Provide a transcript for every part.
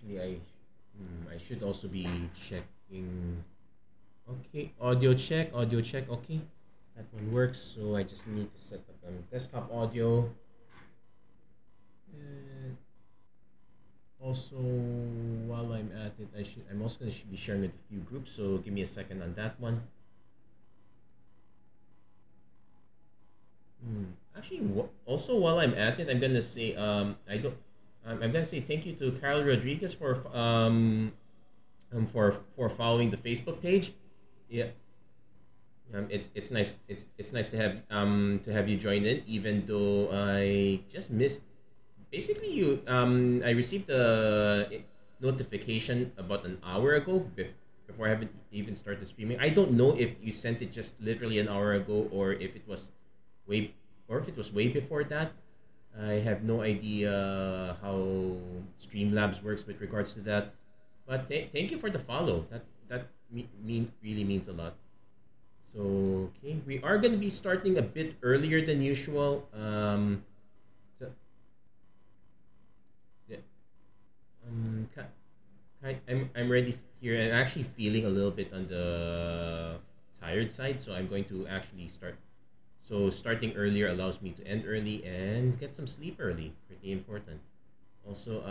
Actually, I should also be checking. Okay, audio check, audio check. Okay, that one works. So I just need to set up desktop audio. And also, while I'm at it, I'm also gonna be sharing with a few groups. So give me a second on that one. Actually, also while I'm at it, I'm gonna say I don't. I'm gonna say thank you to Carol Rodriguez for following the Facebook page. Yeah, it's nice. It's nice to have you join in, even though I just missed. Basically, I received a notification about an hour ago before I haven't even started streaming. I don't know if you sent it just literally an hour ago or if it was way way before that. I have no idea how Streamlabs works with regards to that. But thank you for the follow. That really means a lot. So okay, we are gonna be starting a bit earlier than usual. So, yeah, um, ki- I'm ready here and actually feeling a little bit on the tired side, so I'm going to actually start. So starting earlier allows me to end early and get some sleep early. Pretty important. Also,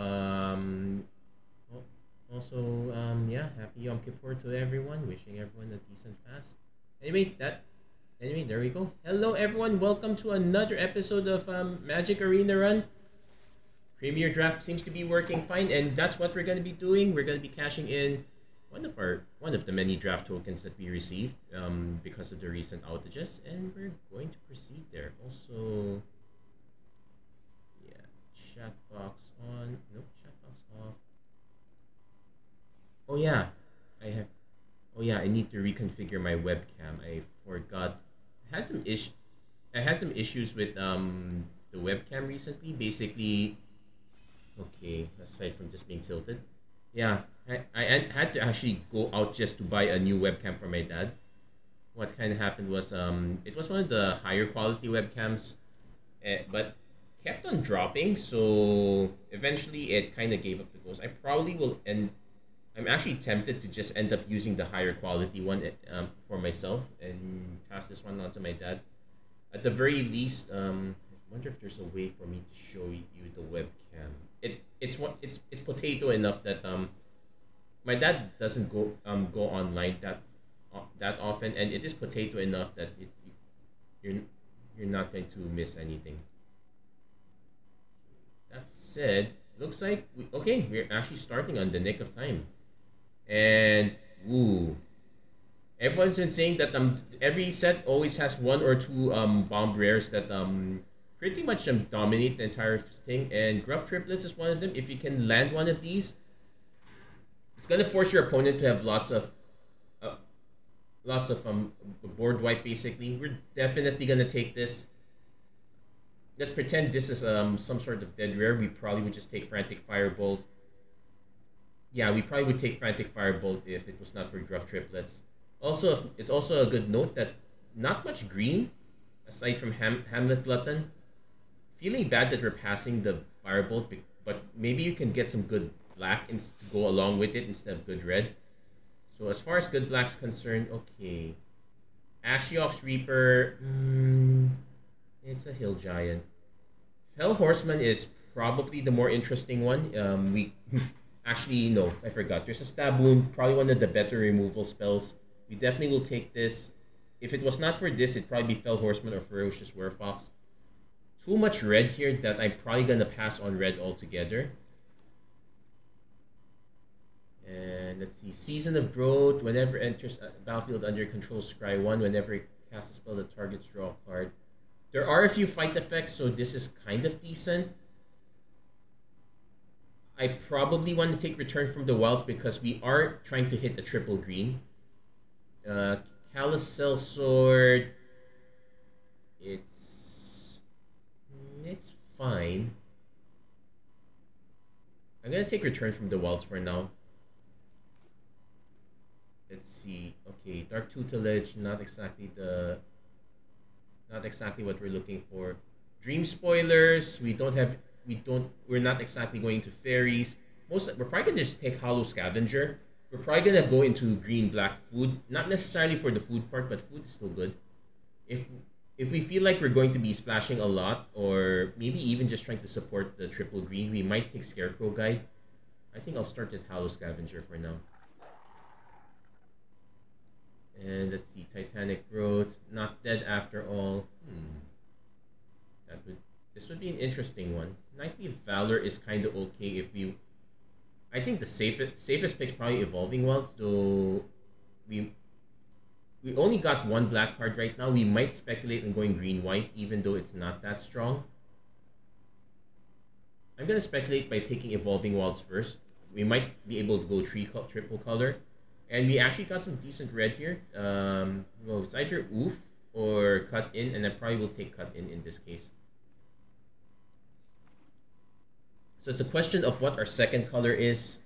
yeah, happy Yom Kippur to everyone. Wishing everyone a decent fast. Anyway, there we go. Hello, everyone. Welcome to another episode of Magic Arena Run. Premier Draft seems to be working fine, and that's what we're going to be doing. We're going to be cashing in one of the many draft tokens that we received because of the recent outages, and we're going to proceed there. Also, yeah, chat box on. Nope, chat box off. Oh yeah, I have. Oh yeah, I need to reconfigure my webcam. I forgot. I had some ish. I had some issues with the webcam recently. Basically, okay, aside from just being tilted, yeah, I had to actually go out just to buy a new webcam for my dad. What kind of happened was it was one of the higher quality webcams, but kept on dropping. So eventually, it kind of gave up the ghost. I probably will end. I'm actually tempted to just end up using the higher quality one for myself and pass this one on to my dad. At the very least, I wonder if there's a way for me to show you the webcam. It's potato enough that my dad doesn't go online that often, and it is potato enough that you're you're not going to miss anything. That said, looks like we're actually starting on the nick of time. And ooh, everyone's been saying that every set always has one or two bomb rares that pretty much dominate the entire thing. And Gruff Triplets is one of them. If you can land one of these, it's gonna force your opponent to have uh, lots of board wipe. Basically, we're definitely gonna take this. Let's pretend this is some sort of dead rare. We probably would just take Frantic Firebolt. Yeah, we probably would take Frantic Firebolt if it was not for Gruff Triplets. Also, it's also a good note that not much green, aside from Hamlet Glutton. Feeling bad that we're passing the Firebolt, but maybe you can get some good black to go along with it instead of good red. So as far as good black's concerned, okay. Ashiok's Reaper, it's a Hill Giant. Hell Horseman is probably the more interesting one. We actually no, I forgot. There's a Stab Wound, probably one of the better removal spells. We definitely will take this. If it was not for this, it'd probably be Fell Horseman or Ferocious Werefox. Too much red here that I'm probably gonna pass on red altogether. And let's see, Season of Growth. Whenever enters a battlefield under control, scry one. Whenever it casts a spell, the targets draw a card. There are a few fight effects, so this is kind of decent. I probably want to take Return from the Wilds because we are trying to hit a triple green. Callous Sellsword. It's fine. I'm gonna take Return from the Wilds for now. Let's see. Okay, Dark Tutelage, not exactly what we're looking for. Dream Spoilers, we're not exactly going to fairies. we're probably gonna just take Hollow Scavenger. We're probably gonna go into green black food, not necessarily for the food part, but food is still good. If if we feel like we're going to be splashing a lot, or maybe even just trying to support the triple green, we might take Scarecrow Guide. I think I'll start with Hollow Scavenger for now. And let's see, Titanic Growth, not dead after all. This would be an interesting one. Knightly Valor is kind of okay if we. I think the safest pick's probably Evolving Wilds, though we only got one black card right now. We might speculate on going green white, even though it's not that strong. I'm gonna speculate by taking Evolving Wilds first. We might be able to go triple color. And we actually got some decent red here. Well, it's either Oof or Cut In, and I probably will take Cut In this case. So it's a question of what our second color is.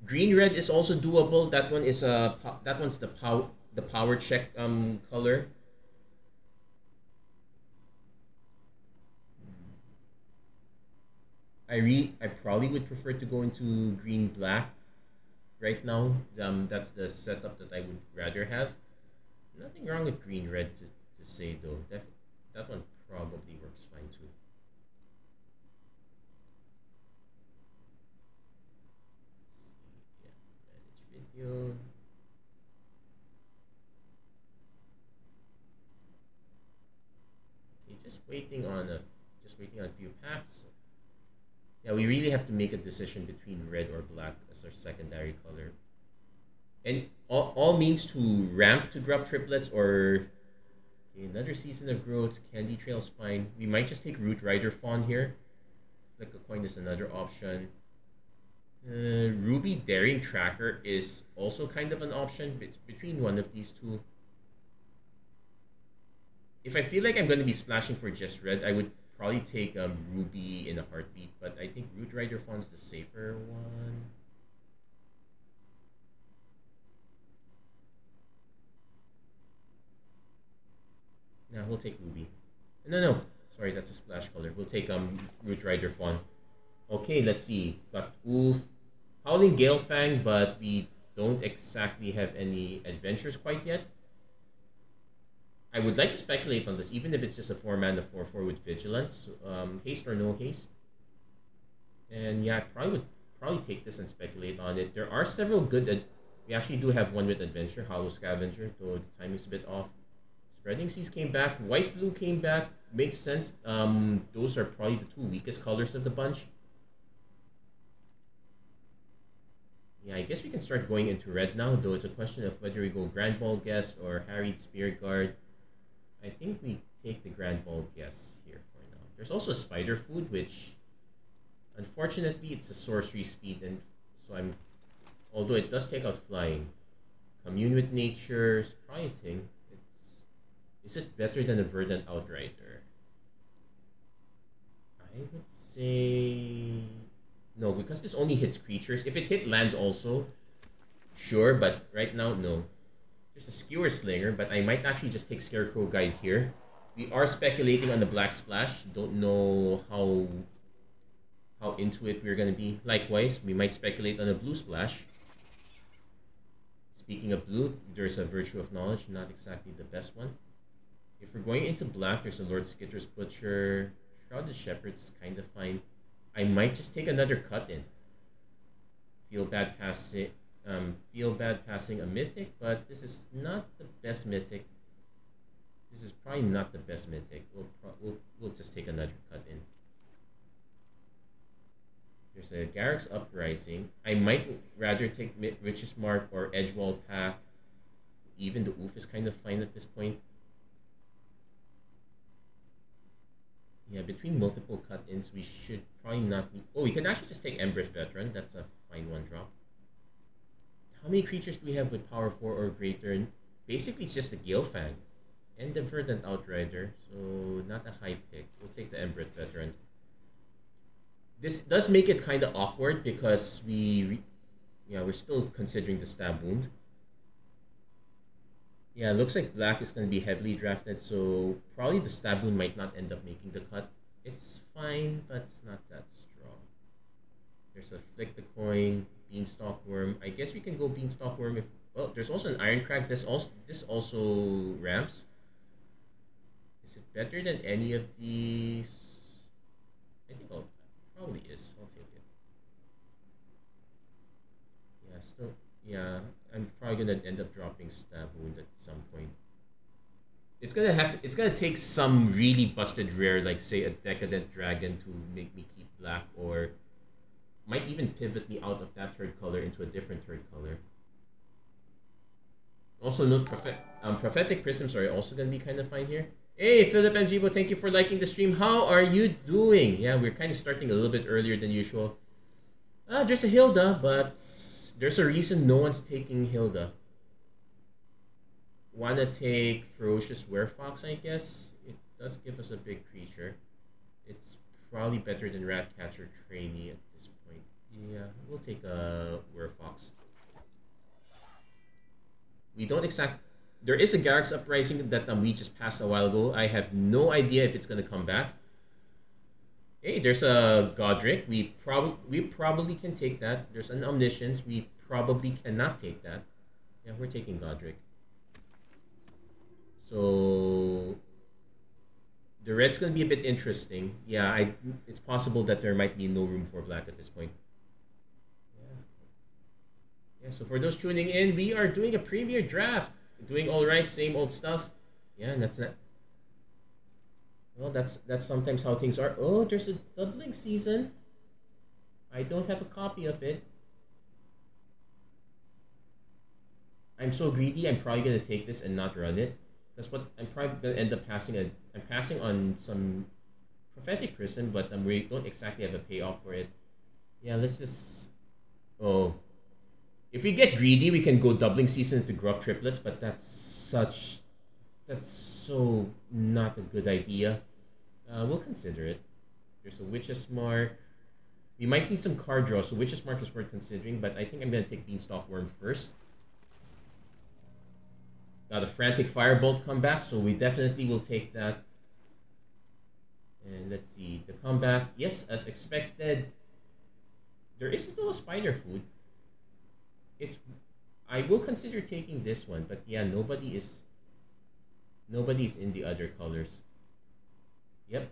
Green red is also doable. That one is that one's the power check color. I probably would prefer to go into green black right now. That's the setup that I would rather have. Nothing wrong with green red to say though. That one probably works fine too. Manage video. Okay, just waiting on a few packs. Yeah, we really have to make a decision between red or black as our secondary color. And all means to ramp to Gruff Triplets or okay, another Season of Growth. Candy Trail's fine. We might just take Root Rider Fawn here. Flick a Coin is another option. Ruby Daring Tracker is also kind of an option. It's between one of these two. If I feel like I'm going to be splashing for just red, I would probably take Ruby in a heartbeat, but I think Root Rider Fawn's the safer one. Nah, we'll take Ruby. No. Sorry, that's a splash color. We'll take Root Rider Fawn. Okay, let's see. Got Oof. Howling Galefang, but we don't exactly have any adventures quite yet. I would like to speculate on this, even if it's just a 4-mana 4/4 with Vigilance. Haste or no haste. And yeah, I would take this and speculate on it. There are several good. We actually do have one with Adventure, Hollow Scavenger, though the timing's a bit off. Spreading Seas came back. White Blue came back. Makes sense. Those are probably the two weakest colors of the bunch. Yeah, I guess we can start going into red now, though it's a question of whether we go Grand Ball Guest or Harried Spear Guard. I think we take the Grand Ball Guess here for now. There's also Spider Food, which unfortunately it's a sorcery speed, and so although it does take out flying. Commune with Nature is probably a thing. Is it better than a Verdant Outrider? I would say no, because this only hits creatures. If it hit lands also, sure, but right now no. There's a Skewer Slinger, but I might actually just take Scarecrow Guide here. We are speculating on the Black Splash. Don't know how into it we're gonna be. Likewise, we might speculate on a Blue Splash. Speaking of blue, there's a Virtue of Knowledge, not exactly the best one. If we're going into black, there's a Lord Skitter's Butcher. Shrouded Shepherd's kind of fine. I might just take another Cut In. Feel bad passing a Mythic, but this is not the best Mythic. This is probably not the best Mythic. We'll just take another Cut In. There's a Garruk's Uprising. I might rather take Witch's Mark or Edgewall Pack. Even the Oof is kind of fine at this point. Yeah, between multiple cut-ins, we should probably not need... Oh, we can actually just take Embers Veteran. That's a fine one drop. How many creatures do we have with power 4 or greater? Basically, it's just the Galefang and the Verdant Outrider, so not a high pick. We'll take the Embers Veteran. This does make it kind of awkward because we're still considering the Stab Wound. Yeah, it looks like black is going to be heavily drafted, so probably the Stab Wound might not end up making the cut. It's fine, but it's not that strong. There's a Flick the Coin, Beanstalk Worm. I guess we can go Beanstalk Worm if... Well, there's also an Iron Crag. This also ramps. Is it better than any of these? I think it probably is. I'll take it. Yeah, still... Yeah, I'm probably gonna end up dropping Stab Wound at some point. It's gonna take some really busted rare, like say a Decadent Dragon, to make me keep black, or might even pivot me out of that third color into a different third color. Also note Prophetic Prisms are also gonna be kind of fine here. Hey Philip and Jibo, thank you for liking the stream. How are you doing? Yeah, we're kind of starting a little bit earlier than usual. There's a Hilda, but there's a reason no one's taking Hilda. Wanna take Ferocious Werefox, I guess? It does give us a big creature. It's probably better than Ratcatcher Trainee at this point. Yeah, we'll take a Werefox. We don't exact... There is a Garruk's Uprising that we just passed a while ago. I have no idea if it's gonna come back. Hey, there's a Goddric. We probably can take that. There's an Omniscience. We probably cannot take that. Yeah, we're taking Goddric. So the red's gonna be a bit interesting. Yeah, it's possible that there might be no room for black at this point. Yeah, so for those tuning in, we are doing a premier draft. Doing all right, same old stuff. Yeah, and that's not... Well, that's sometimes how things are. Oh, there's a doubling season. I don't have a copy of it. I'm so greedy, I'm probably gonna take this and not run it. That's what I'm probably gonna end up passing. I'm passing on some Prophetic Prism, but we don't exactly have a payoff for it. Yeah, let's just... Oh. If we get greedy, we can go doubling season into Gruff Triplets, but that's so not a good idea. We'll consider it. There's a Witch's Mark. We might need some card draw, so Witch's Mark is worth considering, but I think I'm gonna take Beanstalk Worm first. Got a Frantic Firebolt comeback, so we definitely will take that. And let's see, the comeback, yes, as expected. There is still a Spider Food. I will consider taking this one, but yeah, nobody's in the other colors. Yep,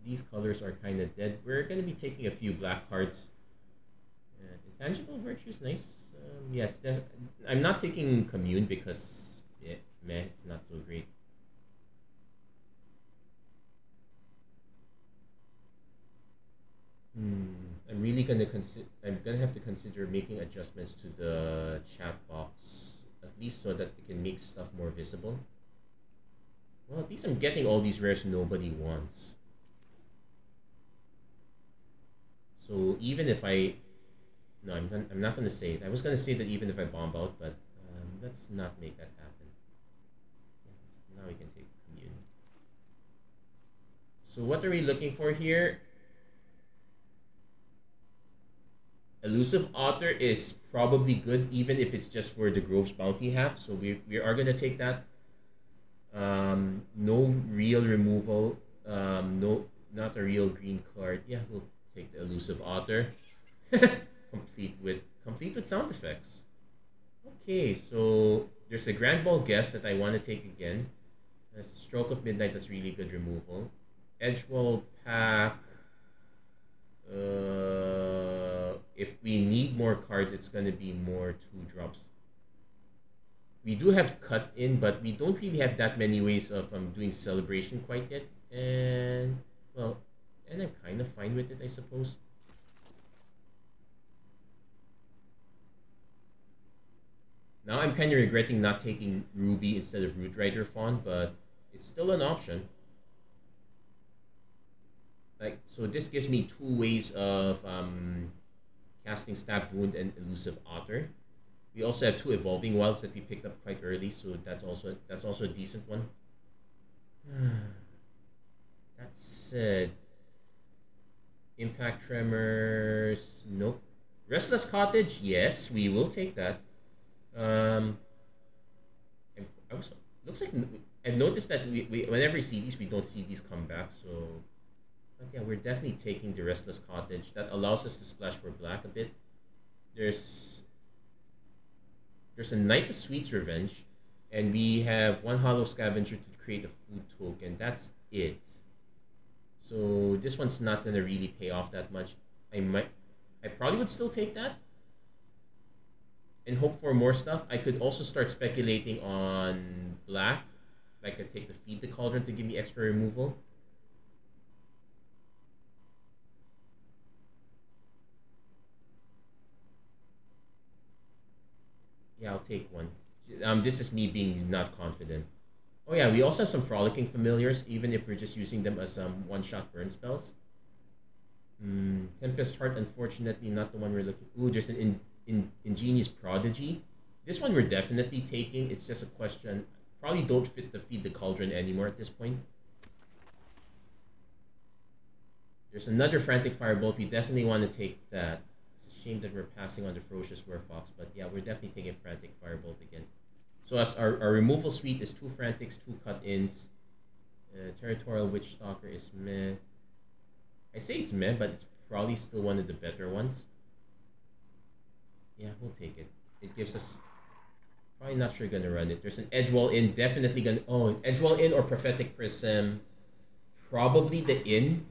these colors are kind of dead. We're gonna be taking a few black cards. Intangible Virtue is nice. Yeah, it's I'm not taking Commune because it's not so great. I'm really gonna have to consider making adjustments to the chat box, at least so that it can make stuff more visible. Well, at least I'm getting all these rares nobody wants. So even if no, I'm not gonna say it. I was gonna say that even if I bomb out, but let's not make that happen. Now we can take Commune. So what are we looking for here? Elusive Otter is probably good, even if it's just for the Grove's Bounty half. So we are gonna take that. No real removal. No, not a real green card. Yeah, we'll take the Elusive Otter. complete with sound effects. Okay, so there's a Grand Ball Guest that I want to take again. There's a Stroke of Midnight. That's really good removal. Edgewall Pack. If we need more cards, it's gonna be more 2-drops. We do have Cut In, but we don't really have that many ways of doing Celebration quite yet. And well, and I'm kind of fine with it, I suppose. Now I'm kind of regretting not taking Ruby instead of Root Rider Fawn, but it's still an option. Like, so this gives me 2 ways of casting Stab Wound and Elusive Otter. We also have 2 Evolving Wilds that we picked up quite early, so that's also a decent one. That said, Impact Tremors, nope. Restless Cottage, yes, we will take that. Looks like I've noticed that we whenever we see these, we don't see these come back, so But yeah, we're definitely taking the Restless Cottage. That allows us to splash for black a bit. There's there's a Knight of Sweets Revenge, and we have one Hollow Scavenger to create a food token. That's it. So this one's not gonna really pay off that much. I probably would still take that and hope for more stuff. I could also start speculating on black. I could take the Feed the Cauldron to give me extra removal. Yeah, I'll take one. This is me being not confident. Oh yeah, we also have some Frolicking Familiars, even if we're just using them as one-shot burn spells. Tempest Heart, unfortunately, not the one we're looking. Ooh, there's an Ingenious Prodigy. This one we're definitely taking. It's just a question. Probably don't fit the Feed the Cauldron anymore at this point. There's another Frantic Firebolt. We definitely want to take that. It's a shame that we're passing on the Ferocious Werewolf, but yeah, we're definitely taking Frantic Firebolt again. So as our removal suite is 2 Frantics, 2 cut-ins. Territorial Witch Stalker is meh. I say it's meh, but it's probably still one of the better ones. Yeah, we'll take it. It gives us... Probably not sure gonna run it. There's an Edgewall in, definitely gonna... Oh, Edgewall in or Prophetic Prism. Probably the in.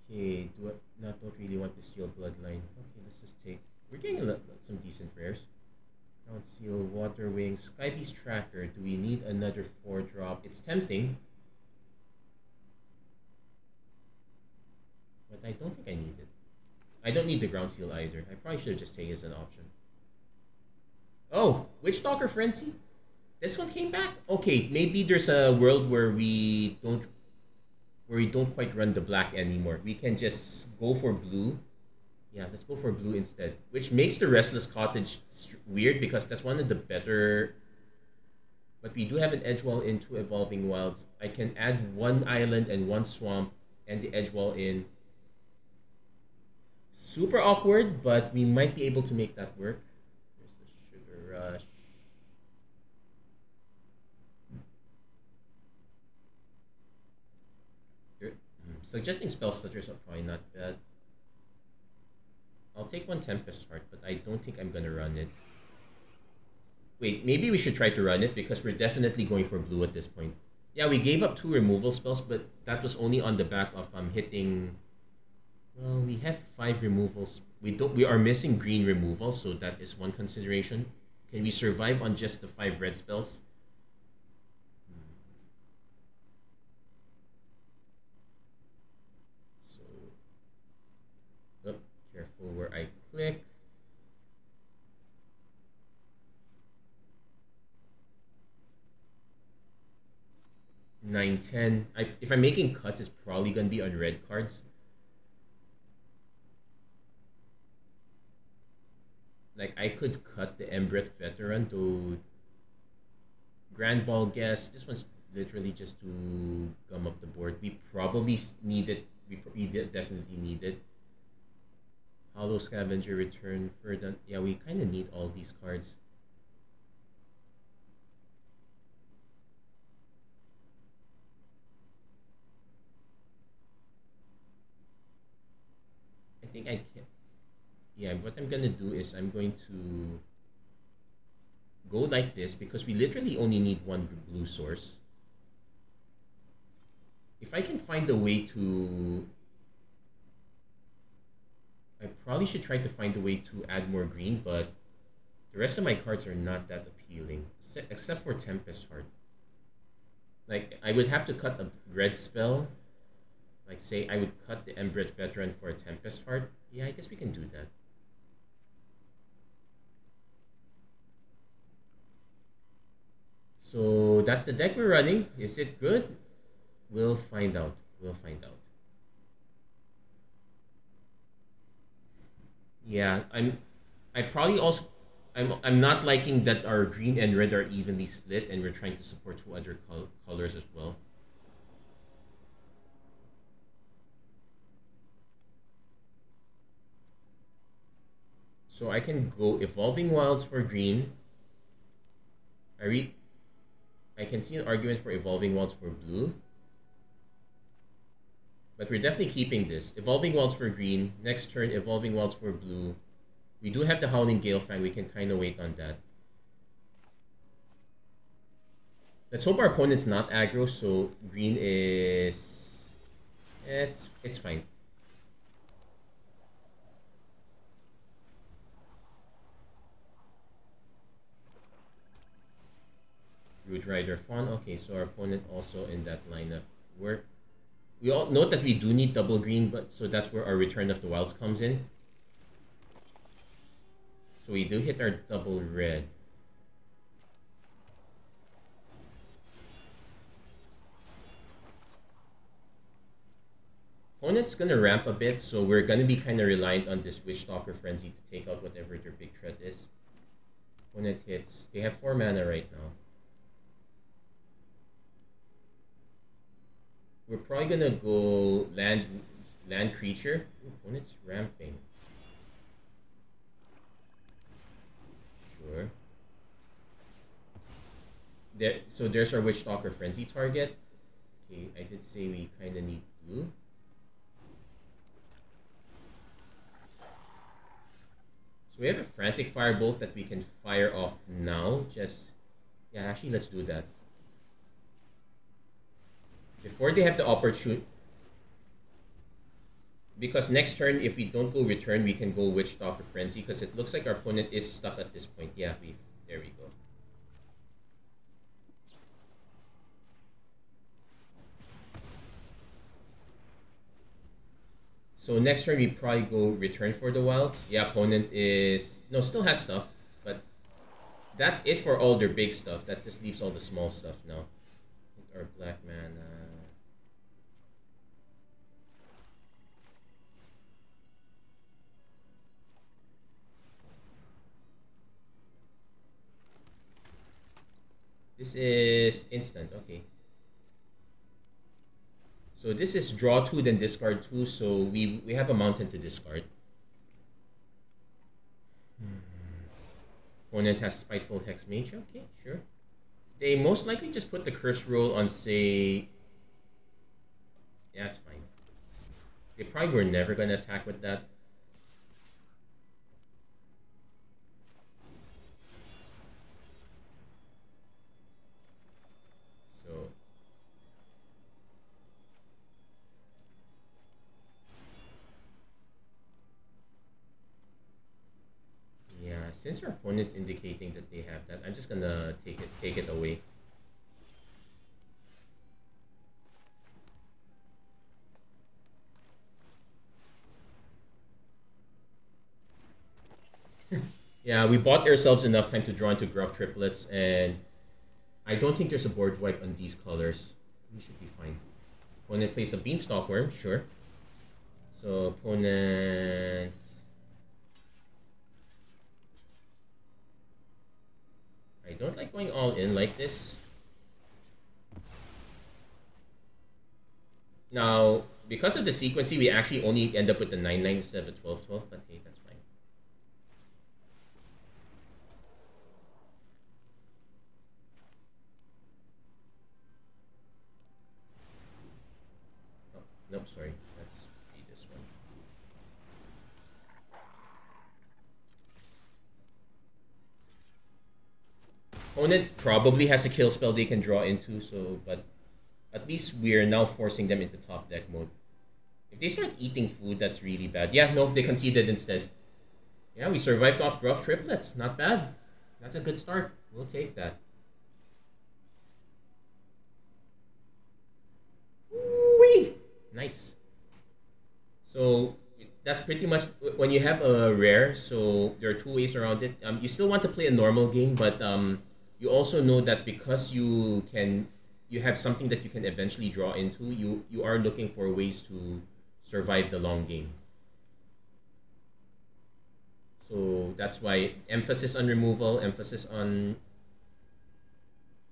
Okay, don't really want the Steel Bloodline. Okay, let's just take... We're getting some decent rares. Ground Seal, Water Wings, Skybeast Tracker. Do we need another 4-drop? It's tempting. But I don't think I need it. I don't need the Ground Seal either. I probably should have just taken it as an option. Oh, Witchstalker Frenzy? This one came back? Okay, maybe there's a world where we don't quite run the black anymore. We can just go for blue. Yeah, let's go for blue instead. Which makes the Restless Cottage weird because that's one of the better... But we do have an Edgewall in 2 Evolving Wilds. I can add 1 island and 1 swamp and the Edgewall in. Super awkward, but we might be able to make that work. There's the Sugar Rush. Suggesting Spell Stutters are probably not bad. I'll take 1 Tempest Heart, but I don't think I'm gonna run it. Wait, maybe we should try to run it because we're definitely going for blue at this point. Yeah, we gave up 2 removal spells, but that was only on the back of hitting... Well, we have 5 removals. We are missing green removal, so that is one consideration. Can we survive on just the 5 red spells? So, oh, careful where I click. Nine, 10. If I'm making cuts, it's probably gonna be on red cards. Like, I could cut the Embret Veteran to Grand Ball Guess. This one's literally just to gum up the board. We probably need it. We definitely need it. Hollow Scavenger Return, Verdant. Yeah, we kind of need all these cards. I think I can... Yeah, what I'm gonna do is I'm going to go like this because we literally only need 1 blue source. If I can find a way to... I probably should try to find a way to add more green, but the rest of my cards are not that appealing, except for Tempest Heart. Like, I would have to cut a red spell. Like, say, I would cut the Embret Veteran for a Tempest Heart. Yeah, I guess we can do that. So that's the deck we're running. Is it good? We'll find out. We'll find out. Yeah, I probably also I'm not liking that our green and red are evenly split, and we're trying to support 2 other colors as well. So I can go Evolving Wilds for green. I read I can see an argument for Evolving Wilds for blue. But we're definitely keeping this. Evolving Wilds for green. Next turn, Evolving Wilds for blue. We do have the Howling Galefang. We can kind of wait on that. Let's hope our opponent's not aggro, so green is... It's fine. Root Rider Fawn. Okay, so our opponent also in that line of work. We all note that we do need double green, but so that's where our Return of the Wilds comes in. So we do hit our double red. Opponent's gonna ramp a bit, so we're gonna be kind of reliant on this Witchstalker Frenzy to take out whatever their big threat is. Opponent hits. They have 4 mana right now. We're probably gonna go land creature. Ooh, opponent's ramping. Sure. So there's our Witchstalker Frenzy target. Okay, I did say we kind of need blue. So we have a Frantic Firebolt that we can fire off now. Yeah, actually, let's do that. Before they have the opportunity. Because next turn, if we don't go return, we can go Witchstalker Frenzy. Because it looks like our opponent is stuck at this point. Yeah, there we go. So next turn, we probably go return for the Wilds. Yeah, opponent is... No, still has stuff. But that's it for all their big stuff. That just leaves all the small stuff now. Our black mana... This is instant, okay. So this is draw 2, then discard 2, so we have a mountain to discard. Opponent has Spiteful Hex Mage, okay, sure. They most likely just put the curse roll on, say... Yeah, that's fine. They probably were never going to attack with that. Since our opponent's indicating that they have that, I'm just gonna take it away. Yeah, we bought ourselves enough time to draw into Gruff Triplets, and I don't think there's a board wipe on these colors. We should be fine. Opponent plays a Beanstalk Worm, sure. So opponent... I don't like going all in like this. Now, because of the sequencing, we actually only end up with the 9-9 instead of the 12-12, but hey, that's fine. Oh, nope, sorry. Let's be this one. Opponent probably has a kill spell they can draw into, so but at least we're now forcing them into top deck mode. If they start eating food, that's really bad. Yeah, nope, they conceded instead. Yeah, we survived off Gruff Triplets. Not bad. That's a good start. We'll take that. Whee! Nice. So that's pretty much when you have a rare. So there are 2 ways around it. You still want to play a normal game, but you also know that because you have something that you can eventually draw into, you are looking for ways to survive the long game. So that's why emphasis on removal, emphasis on...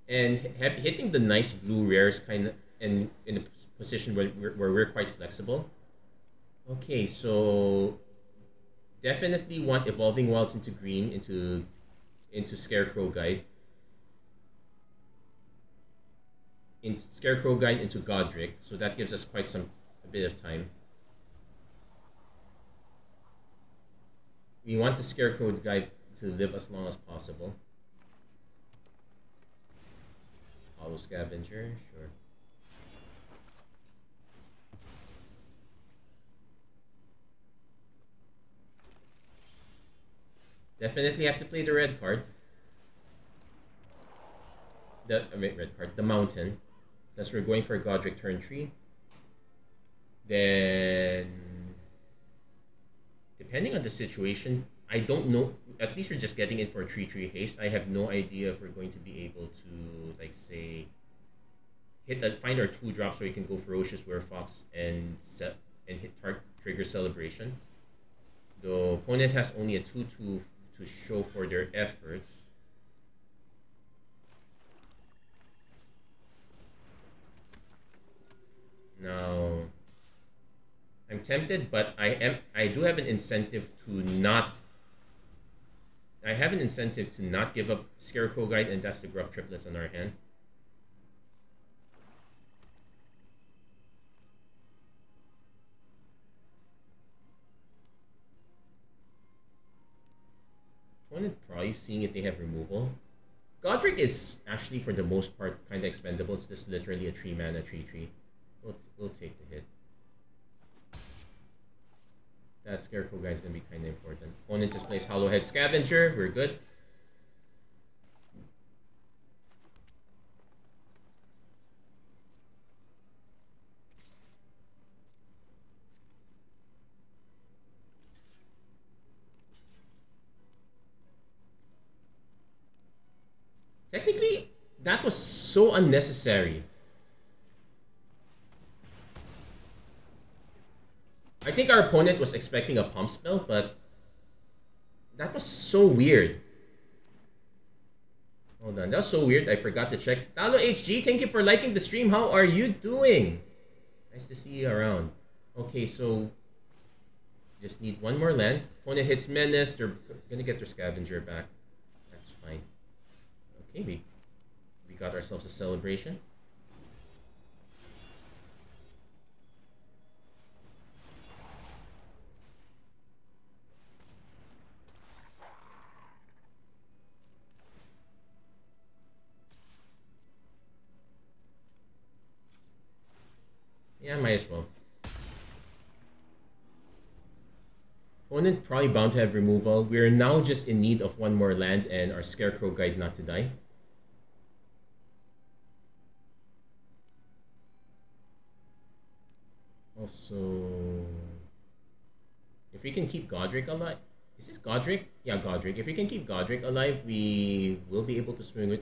And hitting the nice blue rares kind of in a position where we're quite flexible. Okay, so definitely want Evolving Wilds into green, into Scarecrow Guide. in Scarecrow Guide into Goddric, so that gives us a bit of time. We want the Scarecrow Guide to live as long as possible. Hollow Scavenger, sure. Definitely have to play the red card. The mountain. Because we're going for a Godric turn 3. Then, depending on the situation, I don't know. At least we're just getting in for a 3/3 haste. I have no idea if we're going to be able to, like, say, find our 2-drop so we can go Ferocious Werefox and hit trigger Celebration. The opponent has only a 2/2 to show for their efforts. Now, I'm tempted, but I do have an incentive to not. I have an incentive to not give up Scarecrow Guide, and that's the Gruff Triplets on our hand. Opponent probably seeing if they have removal. Goddric is actually, for the most part, kind of expendable. It's just literally a 3-mana 3/3. We'll take the hit. That Scarecrow Guy is going to be kind of important. Opponent just plays Hollowhead Scavenger. We're good. Technically, that was so unnecessary. I think our opponent was expecting a pump spell, but that was so weird. Hold on, that was so weird. I forgot to check. Talo HG, thank you for liking the stream. How are you doing? Nice to see you around. Okay, so just need one more land. Opponent hits Menace. They're gonna get their Scavenger back. That's fine. Okay, we got ourselves a celebration. Yeah, might as well. Opponent probably bound to have removal. We're now just in need of one more land and our Scarecrow Guide not to die. Also, if we can keep Goddric alive. Is this Goddric? Yeah, Goddric. If we can keep Goddric alive, we will be able to swing with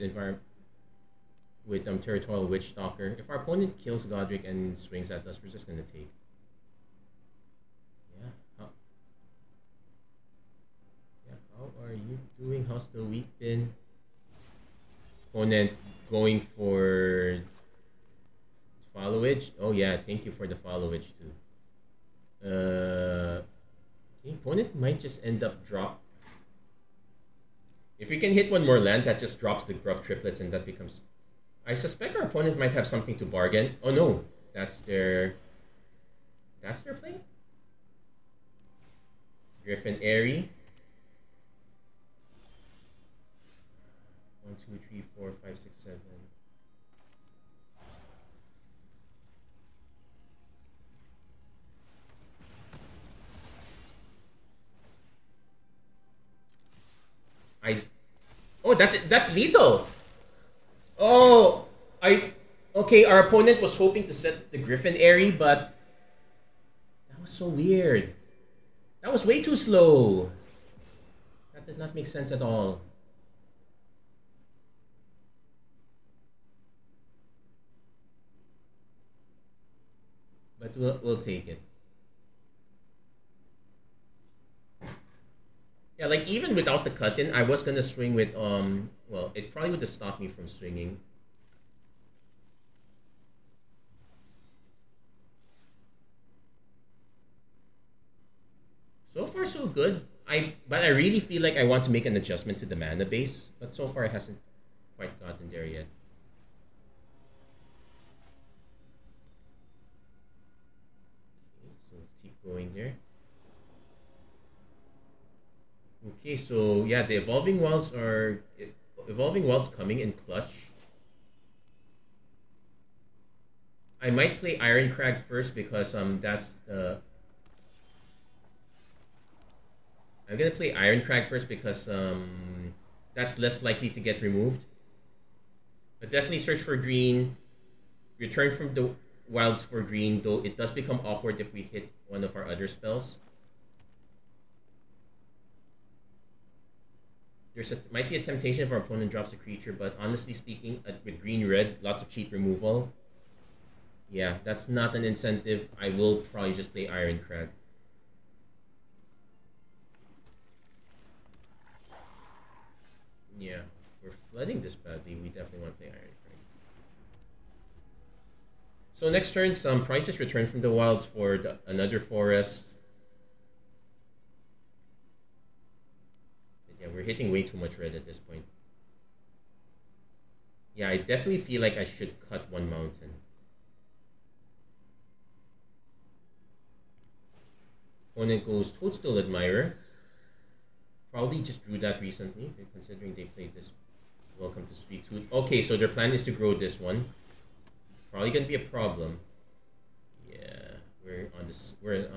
Territorial Witch Stalker. If our opponent kills Goddric and swings at us, we're just gonna take. Yeah. How are you doing? How's the week been? Opponent going for Followage. Oh yeah, thank you for the Followage too. The opponent might just end up drop. If we can hit one more land, that just drops the Gruff Triplets, and that becomes. I suspect our opponent might have something to bargain. Oh no, that's their play. Griffin Airy. 1, 2, 3, 4, 5, 6, 7. Oh, that's lethal. Oh, okay, our opponent was hoping to set the Griffin Airy, but that was so weird. That was way too slow. That did not make sense at all. But we'll take it. Yeah, like even without the cut-in, I was gonna swing with well, it probably would have stopped me from swinging. So far so good. But I really feel like I want to make an adjustment to the mana base, but so far it hasn't quite gotten there yet. going there. Okay, so yeah, the evolving wilds coming in clutch. I might play Iron Crag first because that's the I'm gonna play Iron Crag first because that's less likely to get removed. But definitely search for green. Return from the wilds for green, though it does become awkward if we hit one of our other spells. Might be a temptation if our opponent drops a creature, but honestly speaking, with green-red, lots of cheap removal. Yeah, that's not an incentive. I will probably just play Iron Crag. Yeah, if we're flooding this badly, we definitely want to play Iron Crag. So next turn, probably just return from the wilds for another forest. Yeah, we're hitting way too much red at this point. Yeah, I definitely feel like I should cut one mountain. Opponent goes Toadstool Admirer. Probably just drew that recently, considering they played this. Welcome to Sweet Tooth. Okay, so their plan is to grow this one. Probably gonna be a problem. Yeah, we're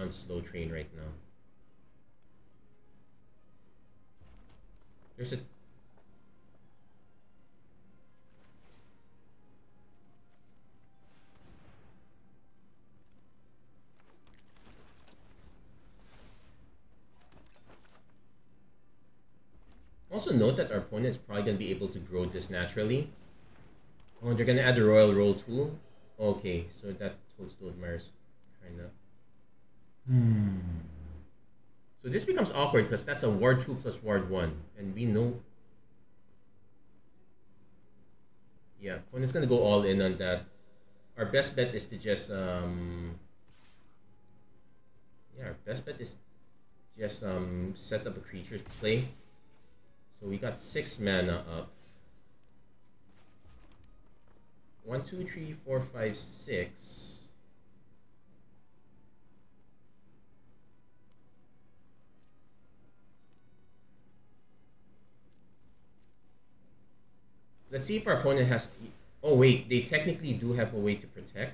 on slow train right now. There's a Also note that our opponent is probably going to be able to grow this naturally. Oh, they're going to add a Royal Roll too? Okay, so that Toadstool Admirers kind of... So this becomes awkward because that's a Ward 2 plus Ward 1. And we know... Yeah, opponent's going to go all in on that. Our best bet is to just... Yeah, our best bet is just set up a creature's play. So we got 6 mana up. 1, 2, 3, 4, 5, 6. Let's see if our opponent has... Oh wait, they technically do have a way to protect.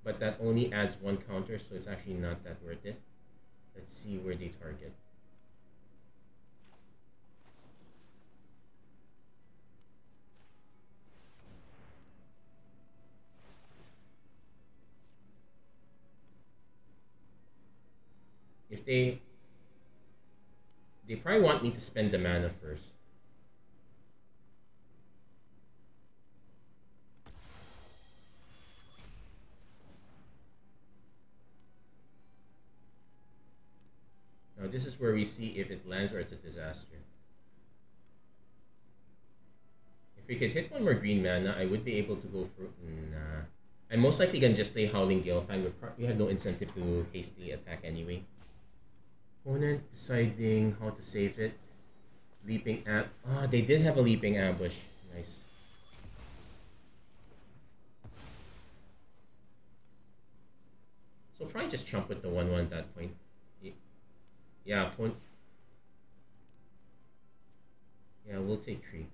But that only adds 1 counter, so it's actually not that worth it. Let's see where they target. If they probably want me to spend the mana first. Now this is where we see if it lands or it's a disaster. If we could hit 1 more green mana, I would be able to go for... Nah. I'm most likely going to just play Howling Galefang. We have no incentive to hastily attack anyway. Opponent deciding how to save it. Leaping ambush. Ah, they did have a leaping ambush. Nice. So probably just chump with the 1/1 at that point. Yeah, opponent. Yeah, we'll take 3.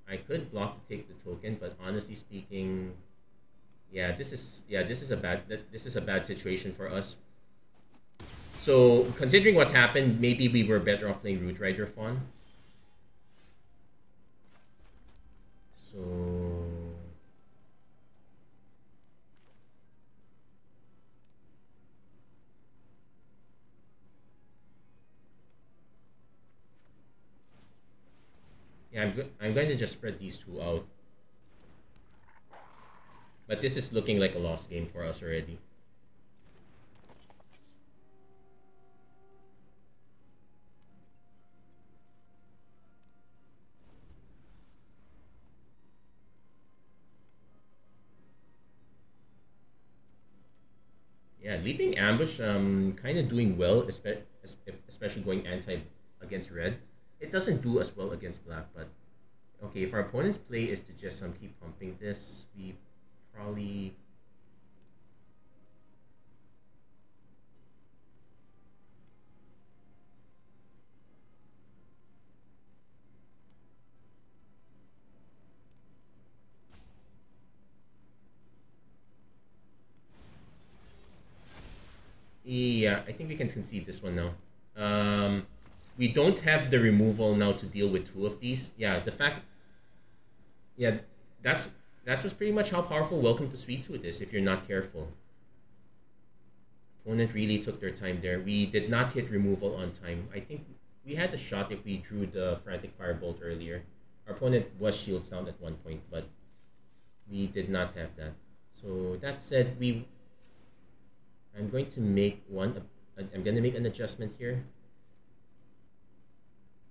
I could block to take the token, but honestly speaking, this is a bad situation for us. So considering what happened, maybe we were better off playing Root Rider Fawn. So yeah, I'm going to just spread these 2 out. But this is looking like a lost game for us already. Yeah, Leaping Ambush, kind of doing well, especially going anti against red. It doesn't do as well against black, but Okay, if our opponent's play is to just keep pumping this, we probably... Yeah, I think we can concede this one now. We don't have the removal now to deal with two of these. Yeah, the fact... Yeah, that was pretty much how powerful Welcome to Sweet Tooth is if you're not careful. Opponent really took their time there. We did not hit removal on time. I think we had a shot if we drew the Frantic Firebolt earlier. Our opponent was shields down at one point, but we did not have that. So that said, I'm going to make I'm going to make an adjustment here.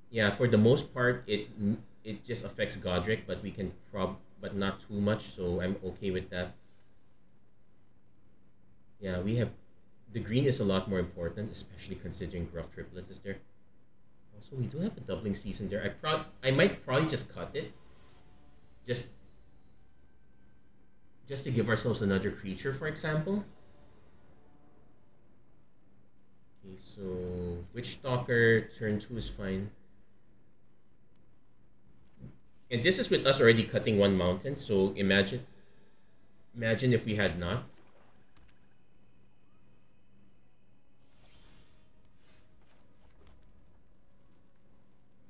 Yeah, for the most part, it just affects Goddric, but we can but not too much, so I'm okay with that. Yeah, the green is a lot more important, especially considering Gruff Triplets is there. Also, we do have a doubling season there. I might probably just cut it, just to give ourselves another creature, for example. Okay, so Witch Stalker turn 2 is fine. And this is with us already cutting one mountain, so imagine if we had not.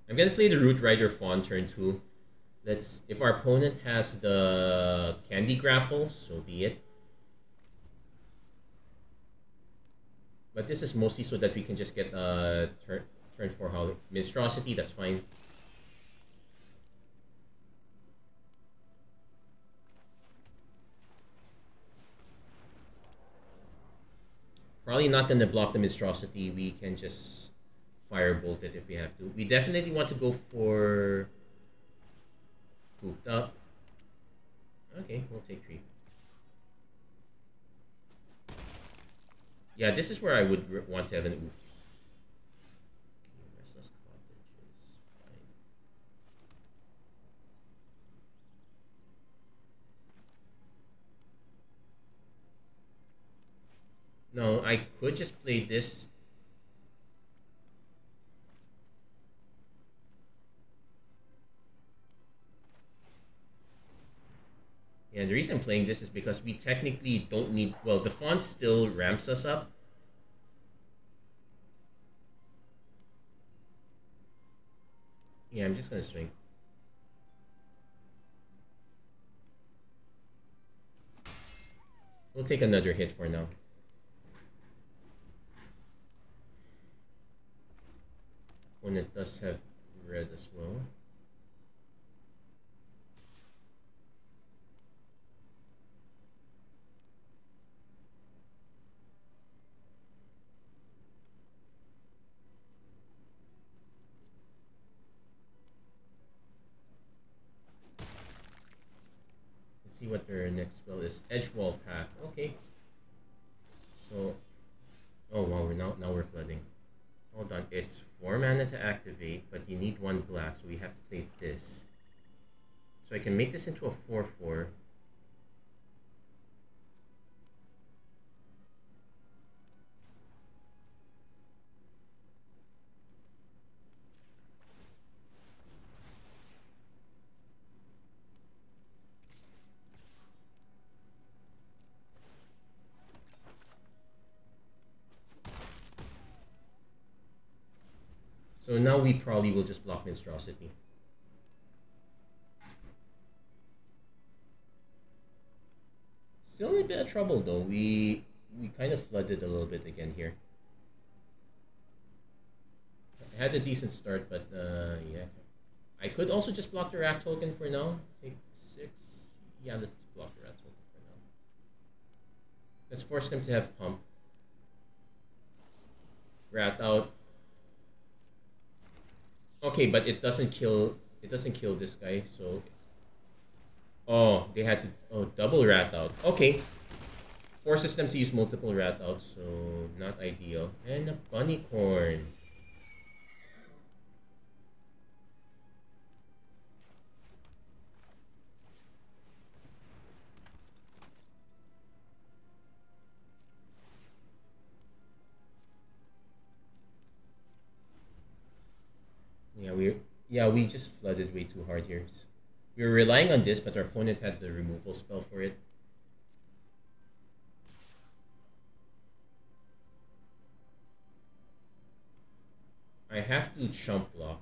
I'm gonna play the Root Rider Fawn turn 2. If our opponent has the Candy Grapple, so be it. But this is mostly so that we can just get turn 4 Holy Minstrosity, that's fine. Probably not gonna block the Minstrosity. We can just Firebolt it if we have to. We definitely want to go for Cooped Up. Okay, we'll take 3. Yeah, this is where I would want to have an oof. Okay, Restless Cottage is fine. No, I could just play this. Yeah, the reason I'm playing this is because we technically don't need... Well, the font still ramps us up. Yeah, I'm just gonna swing. We'll take another hit for now. Opponent does have red as well. See what their next spell is. Edgewall Pack. Okay. So, oh wow, now we're flooding. Hold on, it's 4 mana to activate, but you need 1 black, so we have to play this. So I can make this into a 4/4. So now we probably will just block Minstrosity. Still in a bit of trouble though. We kind of flooded a little bit again here. I had a decent start, but yeah. I could also just block the Rat token for now. Take 6. Yeah, let's block the Rat token for now. Let's force them to have pump. Rat out. Okay, but it doesn't kill this guy, so... Oh, they had to double Rat out. Okay. Forces them to use multiple Rat outs, so not ideal. And a Bunny Corn. Yeah, we just flooded way too hard here. We were relying on this, but our opponent had the removal spell for it. I have to chump block.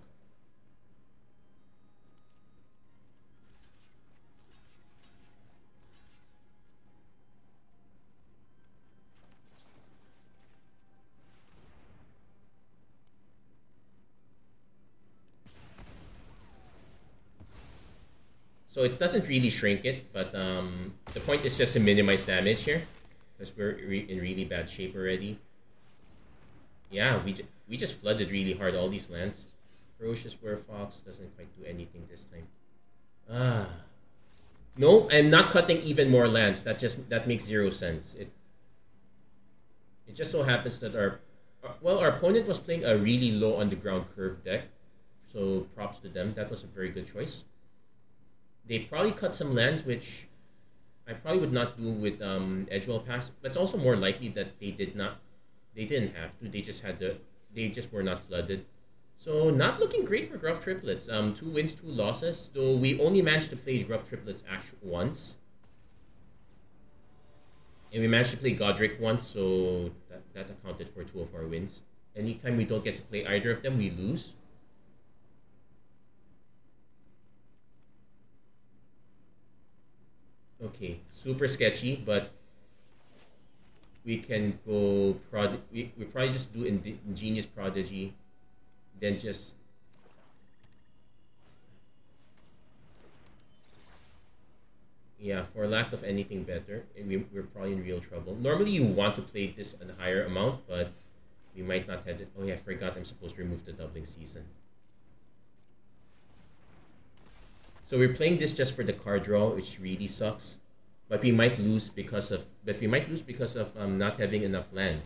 So it doesn't really shrink it, but the point is just to minimize damage here, because we're in really bad shape already. Yeah, we just flooded really hard all these lands. Ferocious Werefox doesn't quite do anything this time. Ah, no, I'm not cutting even more lands. That makes zero sense. It just so happens that our opponent was playing a really low on the ground curve deck, so props to them. That was a very good choice. They probably cut some lands, which I probably would not do with Edgewell Pass. But it's also more likely that they didn't have to. They just were not flooded. So not looking great for Gruff Triplets. 2 wins, 2 losses. Though we only managed to play Gruff Triplets actually once. And we managed to play Goddric once, so that accounted for 2 of our wins. Anytime we don't get to play either of them, we lose. Okay, super sketchy, but we can go we probably just do Ingenious Prodigy, then just yeah, for lack of anything better, we're probably in real trouble. Normally you want to play this in a higher amount, but we might not have it. Oh yeah, I forgot I'm supposed to remove the doubling season. So we're playing this just for the card draw, which really sucks. But we might lose because of not having enough lands.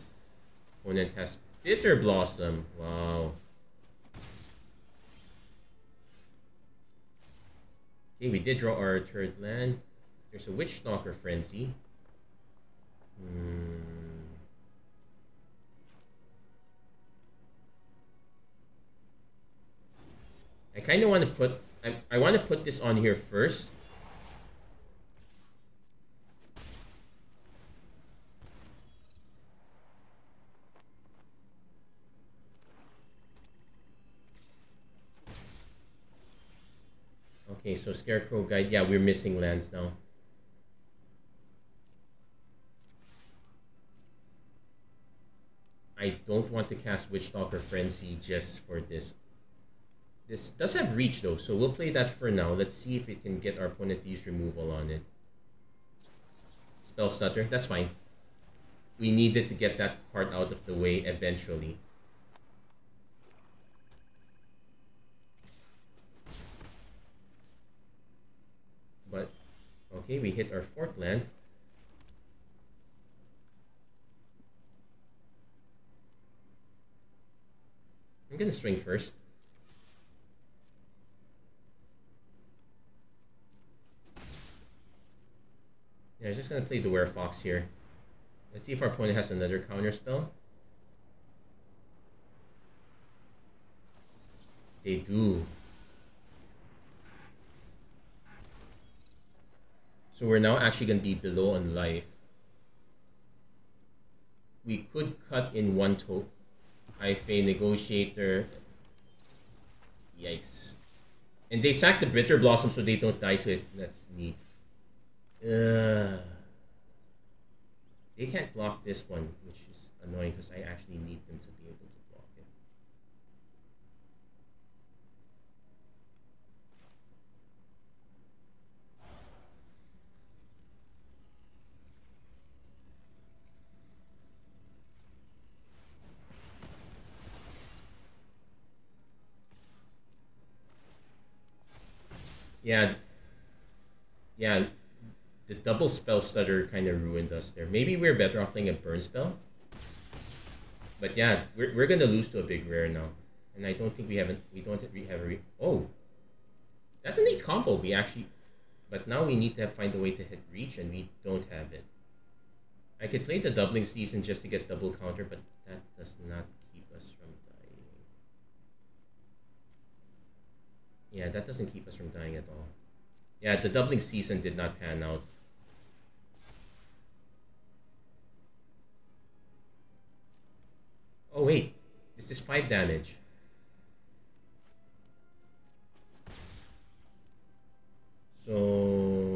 Opponent has Bitter Blossom. Wow. Okay, we did draw our third land. There's a Witch Stalker Frenzy. I kind of want to put I want to put this on here first. Okay, so Scarecrow Guide. Yeah, we're missing lands now. I don't want to cast Witchstalker Frenzy just for this. This does have reach though, so we'll play that for now. Let's see if we can get our opponent to use removal on it. Spell Stutter, that's fine. We needed to get that part out of the way eventually. But, okay, we hit our 4th land. I'm gonna swing first. Yeah, I'm just gonna play the Werefox here. Let's see if our opponent has another counter spell. They do. So we're now actually gonna be below on life. We could cut in 1 token. Hyphae Negotiator. Yikes. And they sack the Bitter Blossom so they don't die to it. That's neat. They can't block this one, which is annoying because I actually need them to be able to block it. Yeah. Yeah. The double spell stutter kind of ruined us there. Maybe we're better off playing a burn spell. But yeah, we're gonna lose to a big rare now. And I don't think we don't have a oh. That's a neat combo. We actually but now we need to find a way to hit reach and we don't have it. I could play the doubling season just to get double counter, but that does not keep us from dying. Yeah, that doesn't keep us from dying at all. Yeah, the doubling season did not pan out. Oh wait, this is 5 damage. So...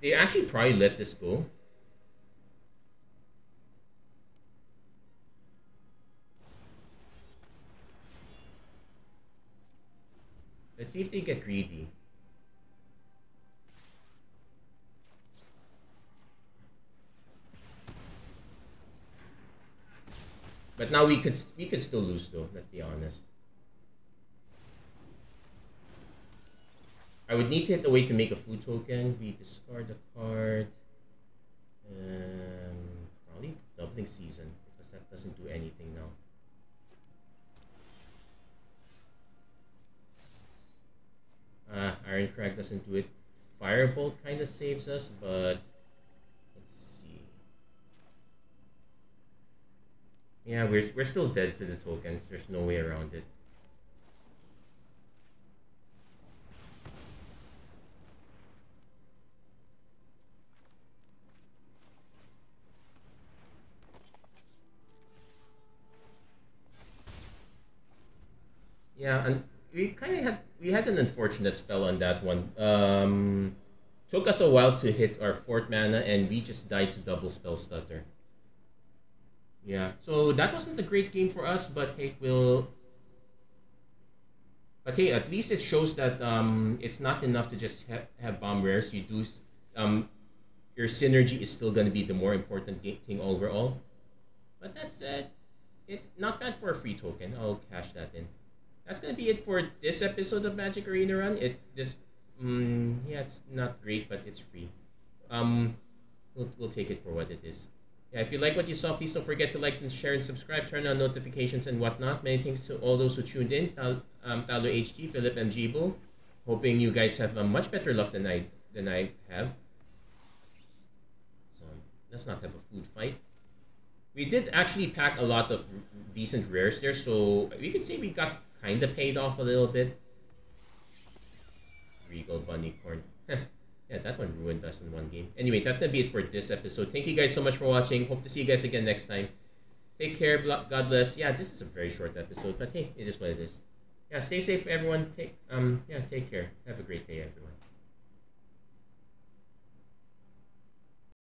they actually probably let this go. Let's see if they get greedy. But now we could still lose though, let's be honest. I would need to hit the way to make a food token. We discard a card. Probably doubling season, because that doesn't do anything now. Iron Crag doesn't do it. Firebolt kind of saves us, but let's see. Yeah, we're still dead to the tokens. There's no way around it. Yeah, and we had an unfortunate spell on that one. Took us a while to hit our 4th mana, and we just died to double spell stutter. Yeah, so that wasn't a great game for us, but hey, at least it shows that it's not enough to just have bomb rares. You do your synergy is still going to be the more important thing overall. But that said, it's not bad for a free token. I'll cash that in. That's gonna be it for this episode of Magic Arena Run. Yeah, it's not great, but it's free. We'll take it for what it is. Yeah, if you like what you saw, please don't forget to like and share and subscribe, turn on notifications and whatnot. Many thanks to all those who tuned in. Talo HG, Philip and Jibo. Hoping you guys have much better luck than I have. So let's not have a food fight. We did actually pack a lot of decent rares there, so we could say we got kind of paid off a little bit. Regal Bunnycorn. Yeah, that one ruined us in one game. Anyway, that's going to be it for this episode. Thank you guys so much for watching. Hope to see you guys again next time. Take care. God bless. Yeah, this is a very short episode, but hey, it is what it is. Yeah, stay safe, everyone. Take care. Have a great day, everyone.